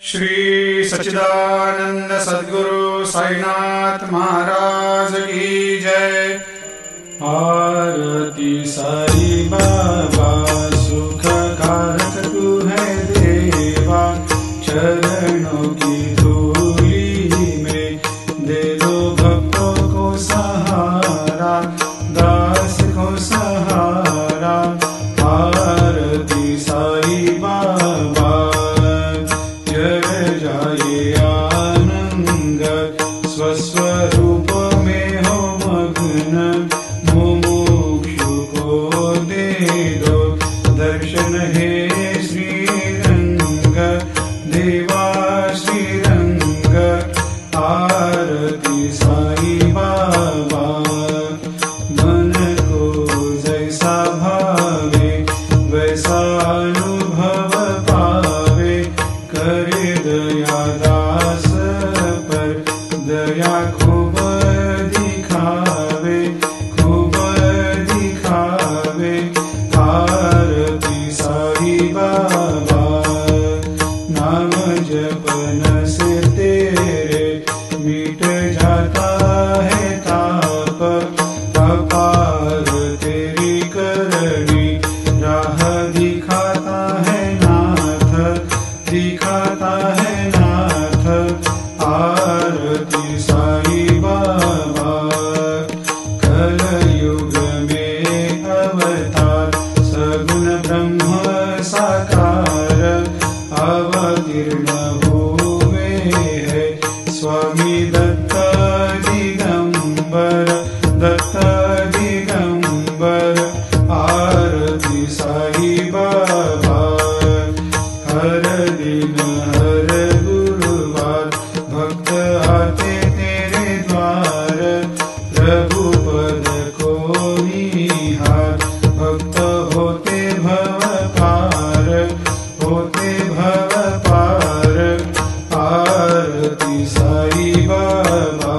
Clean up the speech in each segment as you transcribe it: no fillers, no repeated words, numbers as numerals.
श्री सच्चिदानंद सद्गुरु साईनाथ महाराज की जय। आरती साई बाबा सुख कारक तू है देवा, चरणों की धूली में दे दो भक्तों को सहारा, दास को सहारा। आरती साई बाबा जय जाए आनंद, स्वस्वरूप में हो मग्न, मुमुक्षु को दे दो दर्शन हे श्रीरंग, देवा श्रीरंग। आरती साई बाबा मन को जैसा भावे वैसा अनुभव पावे, करे दया दास पर दया खूब दिखावे, खूब दिखावे। आरती साई बाबा नाम जपन से तेरे मिट जाता है ताप, अपार तेरी करनी राह दिखाता है नाथ, दिखाता है नाथ। आरती साई बाबा कलयुग में अवतार, सगुण ब्रह्म साकार अवतीर्ण हुए है स्वामी दत्त दिगंबर, दत्त दिगंबर। आरती साई बाबा हर दिन हर गुरुवार भक्त आते तेरे द्वार, प्रभु पद को निहार, भक्त होते भव पार, होते भव पार। आरती साई बाबा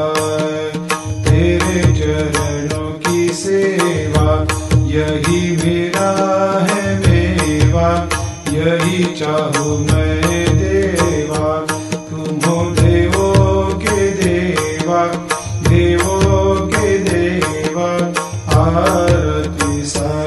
तेरे चरणों की सेवा, यही मेरा है मेवा, यही चाहूँ मैं देवा। तुम हो देवों के देवा, देवों के देवा। आरती सा